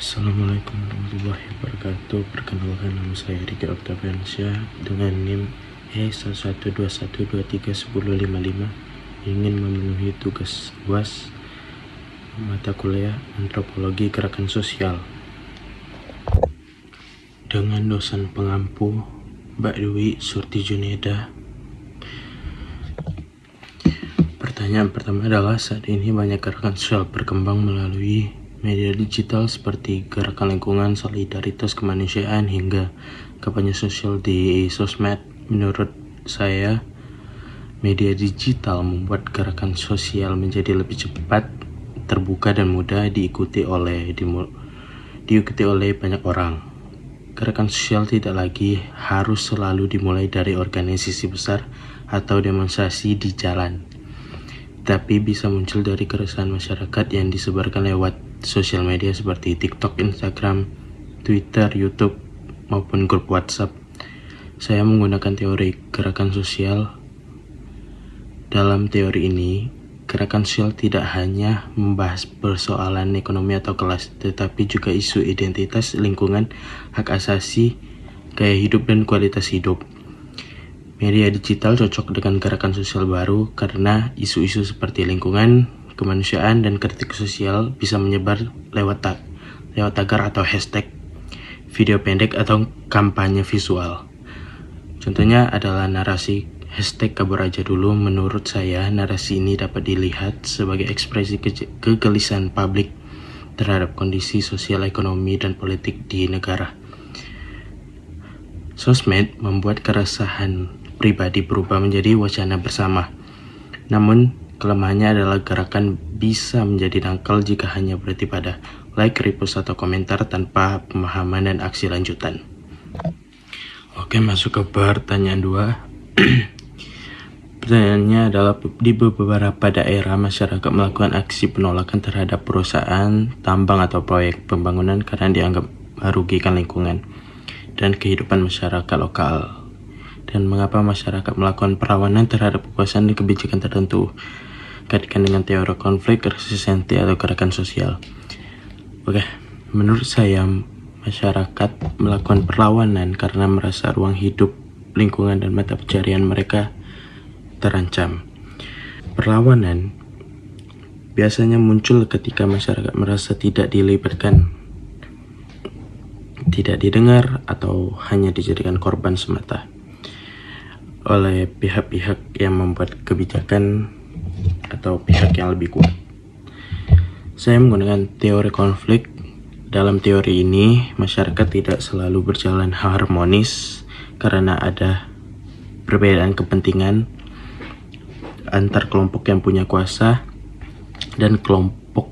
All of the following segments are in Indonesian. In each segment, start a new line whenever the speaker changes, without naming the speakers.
Assalamualaikum warahmatullahi wabarakatuh. Perkenalkan, nama saya Riki Oktaviansyah dengan NIM E1121231055. Ingin memenuhi tugas UAS mata kuliah Antropologi Gerakan Sosial dengan dosen pengampu Mbak Dwi Surti Juneda. Pertanyaan pertama adalah, saat ini banyak gerakan sosial berkembang melalui media digital seperti gerakan lingkungan, solidaritas kemanusiaan, hingga kampanye sosial di sosmed. Menurut saya, media digital membuat gerakan sosial menjadi lebih cepat, terbuka, dan mudah diikuti oleh banyak orang. Gerakan sosial tidak lagi harus selalu dimulai dari organisasi besar atau demonstrasi di jalan, tapi bisa muncul dari keresahan masyarakat yang disebarkan lewat sosial media seperti TikTok, Instagram, Twitter, YouTube, maupun grup WhatsApp. Saya menggunakan teori gerakan sosial. Dalam teori ini, gerakan sosial tidak hanya membahas persoalan ekonomi atau kelas, tetapi juga isu identitas, lingkungan, hak asasi, gaya hidup, dan kualitas hidup. Media digital cocok dengan gerakan sosial baru karena isu-isu seperti lingkungan, kemanusiaan, dan kritik sosial bisa menyebar lewat tagar atau hashtag, video pendek, atau kampanye visual. Contohnya adalah narasi hashtag kabur aja dulu. Menurut saya, narasi ini dapat dilihat sebagai ekspresi kegelisahan publik terhadap kondisi sosial, ekonomi, dan politik di negara. Sosmed membuat keresahan pribadi berubah menjadi wacana bersama. Namun, kelemahannya adalah gerakan bisa menjadi dangkal jika hanya berhenti pada like, repost, atau komentar tanpa pemahaman dan aksi lanjutan. Oke, masuk ke pertanyaan 2. Pertanyaannya adalah, di beberapa daerah masyarakat melakukan aksi penolakan terhadap perusahaan tambang atau proyek pembangunan karena dianggap merugikan lingkungan dan kehidupan masyarakat lokal. Dan mengapa masyarakat melakukan perlawanan terhadap kekuasaan dan kebijakan tertentu? Kaitkan dengan teori konflik, resistensi, atau gerakan sosial. Oke, menurut saya masyarakat melakukan perlawanan karena merasa ruang hidup, lingkungan, dan mata pencarian mereka terancam. Perlawanan biasanya muncul ketika masyarakat merasa tidak dilibatkan, tidak didengar, atau hanya dijadikan korban semata oleh pihak-pihak yang membuat kebijakan atau pihak yang lebih kuat. Saya menggunakan teori konflik. Dalam teori ini, masyarakat tidak selalu berjalan harmonis karena ada perbedaan kepentingan antar kelompok yang punya kuasa dan kelompok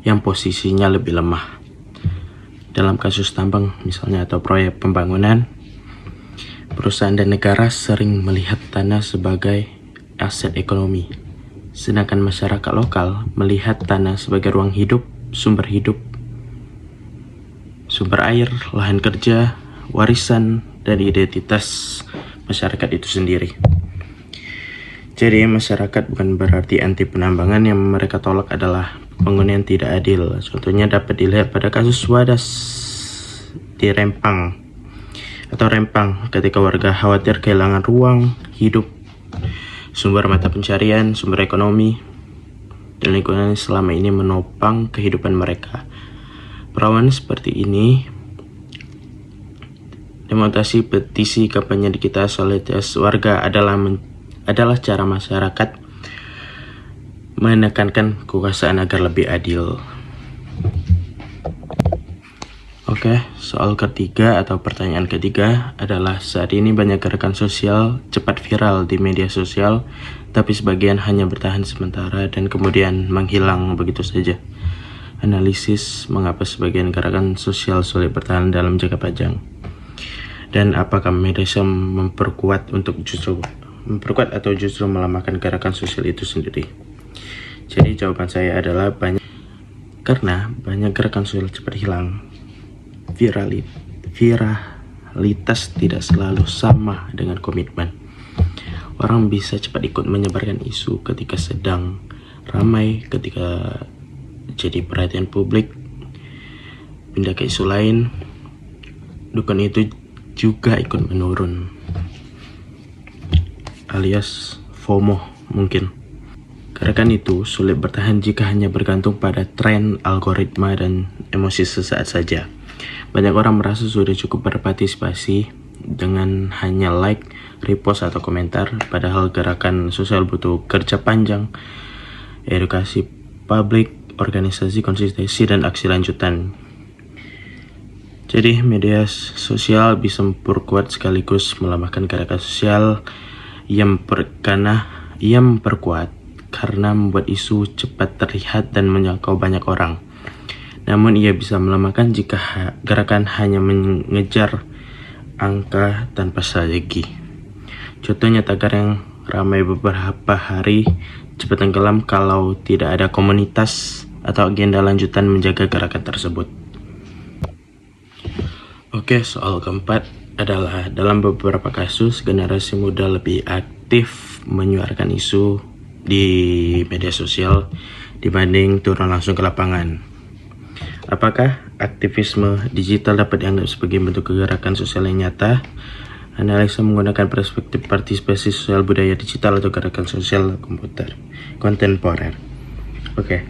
yang posisinya lebih lemah. Dalam kasus tambang misalnya atau proyek pembangunan, perusahaan dan negara sering melihat tanah sebagai aset ekonomi, sedangkan masyarakat lokal melihat tanah sebagai ruang hidup, sumber air, lahan kerja, warisan, dan identitas masyarakat itu sendiri. Jadi masyarakat bukan berarti anti penambangan. Yang mereka tolak adalah pembangunan yang tidak adil. Contohnya dapat dilihat pada kasus Wadas di Rempang, ketika warga khawatir kehilangan ruang hidup, sumber mata pencarian, sumber ekonomi, dan lingkungan selama ini menopang kehidupan mereka. Perlawanan seperti ini, demonstrasi, petisi, kampanye digital, solidaritas warga adalah cara masyarakat menekankan kekuasaan agar lebih adil. Oke, soal ketiga atau pertanyaan ketiga adalah, saat ini banyak gerakan sosial cepat viral di media sosial, tapi sebagian hanya bertahan sementara dan kemudian menghilang begitu saja. Analisis mengapa sebagian gerakan sosial sulit bertahan dalam jangka panjang, dan apakah media sosial memperkuat atau justru melemahkan gerakan sosial itu sendiri? Jadi jawaban saya adalah karena banyak gerakan sosial cepat hilang. Viralitas tidak selalu sama dengan komitmen. Orang bisa cepat ikut menyebarkan isu ketika sedang ramai, ketika jadi perhatian publik, pindah ke isu lain, dukun itu juga ikut menurun, alias FOMO mungkin. Gerakan itu sulit bertahan jika hanya bergantung pada tren, algoritma, dan emosi sesaat saja. Banyak orang merasa sudah cukup berpartisipasi dengan hanya like, repost, atau komentar, padahal gerakan sosial butuh kerja panjang, edukasi publik, organisasi, konsistensi, dan aksi lanjutan. Jadi media sosial bisa memperkuat sekaligus melemahkan gerakan sosial yang memperkuat karena membuat isu cepat terlihat dan menjangkau banyak orang. Namun ia bisa melemahkan jika gerakan hanya mengejar angka tanpa strategi. Contohnya tagar yang ramai beberapa hari cepat tenggelam kalau tidak ada komunitas atau agenda lanjutan menjaga gerakan tersebut. Oke, soal keempat adalah dalam beberapa kasus generasi muda lebih aktif menyuarakan isu di media sosial dibanding turun langsung ke lapangan. Apakah aktivisme digital dapat dianggap sebagai bentuk gerakan sosial yang nyata? Analisa menggunakan perspektif partisipasi sosial budaya digital atau gerakan sosial kontemporer. Oke.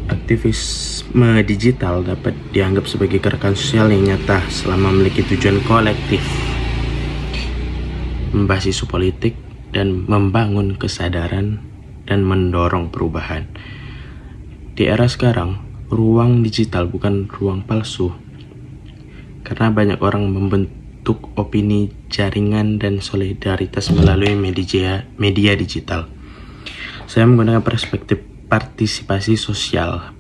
Aktivisme digital dapat dianggap sebagai gerakan sosial yang nyata selama memiliki tujuan kolektif, membahas isu politik, dan membangun kesadaran dan mendorong perubahan. Di era sekarang, ruang digital bukan ruang palsu, karena banyak orang membentuk opini, jaringan, dan solidaritas melalui media digital. Saya menggunakan perspektif partisipasi sosial.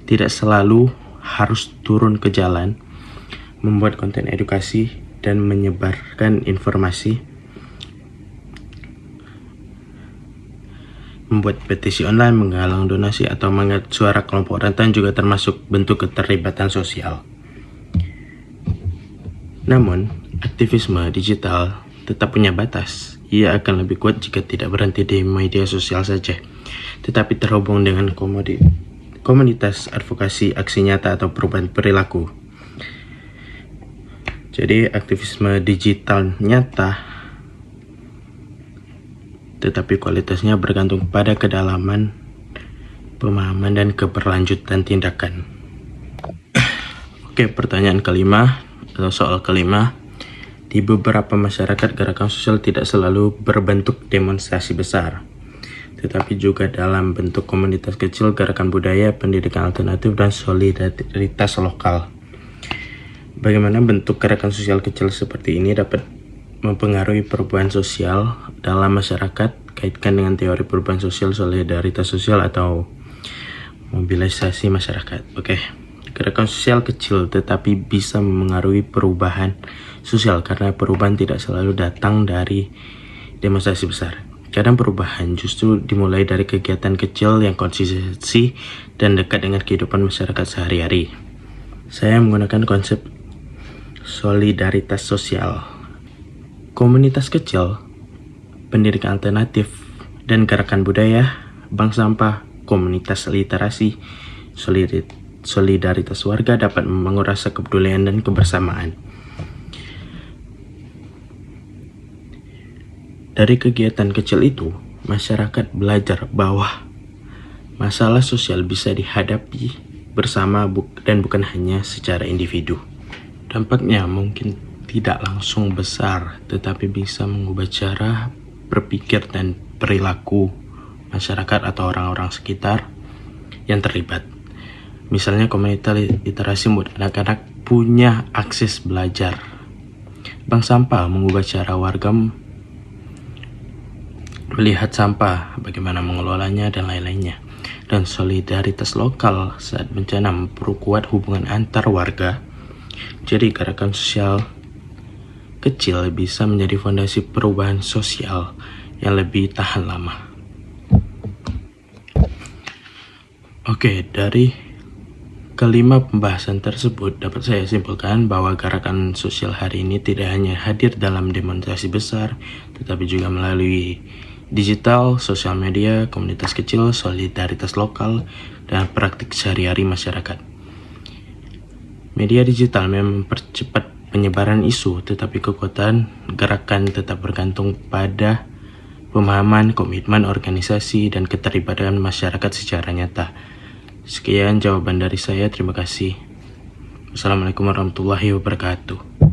Tidak selalu harus turun ke jalan, membuat konten edukasi, dan menyebarkan informasi. Membuat petisi online, menggalang donasi, atau mengangkat suara kelompok rentan juga termasuk bentuk keterlibatan sosial. Namun, aktivisme digital tetap punya batas. Ia akan lebih kuat jika tidak berhenti di media sosial saja, tetapi terhubung dengan komunitas advokasi, aksi nyata, atau perubahan perilaku. Jadi aktivisme digital nyata, tetapi kualitasnya bergantung pada kedalaman, pemahaman, dan keberlanjutan tindakan. Oke, pertanyaan kelima atau soal kelima. Di beberapa masyarakat, gerakan sosial tidak selalu berbentuk demonstrasi besar, tetapi juga dalam bentuk komunitas kecil, gerakan budaya, pendidikan alternatif, dan solidaritas lokal. Bagaimana bentuk gerakan sosial kecil seperti ini dapat mempengaruhi perubahan sosial dalam masyarakat? Kaitkan dengan teori perubahan sosial, solidaritas sosial, atau mobilisasi masyarakat. Oke. Gerakan sosial kecil tetapi bisa memengaruhi perubahan sosial karena perubahan tidak selalu datang dari demonstrasi besar. Kadang perubahan justru dimulai dari kegiatan kecil yang konsistensi dan dekat dengan kehidupan masyarakat sehari-hari. Saya menggunakan konsep solidaritas sosial. Komunitas kecil, pendidikan alternatif, dan gerakan budaya, bank sampah, komunitas literasi, solidaritas warga dapat membangun rasa kepedulian dan kebersamaan. Dari kegiatan kecil itu, masyarakat belajar bahwa masalah sosial bisa dihadapi bersama dan bukan hanya secara individu. Dampaknya mungkin tidak langsung besar, tetapi bisa mengubah cara berpikir dan perilaku masyarakat atau orang-orang sekitar yang terlibat. Misalnya komunitas literasi membuat anak-anak punya akses belajar. Bank sampah mengubah cara warga melihat sampah, bagaimana mengelolanya, dan lain-lainnya. Dan solidaritas lokal saat bencana memperkuat hubungan antar warga. Jadi gerakan sosial kecil bisa menjadi fondasi perubahan sosial yang lebih tahan lama. Oke, dari kelima pembahasan tersebut dapat saya simpulkan bahwa gerakan sosial hari ini tidak hanya hadir dalam demonstrasi besar, tetapi juga melalui digital, sosial media, komunitas kecil, solidaritas lokal, dan praktik sehari-hari masyarakat. Media digital memang mempercepat penyebaran isu, tetapi kekuatan gerakan tetap bergantung pada pemahaman, komitmen organisasi, dan keterlibatan masyarakat secara nyata. Sekian jawaban dari saya, terima kasih. Wassalamualaikum warahmatullahi wabarakatuh.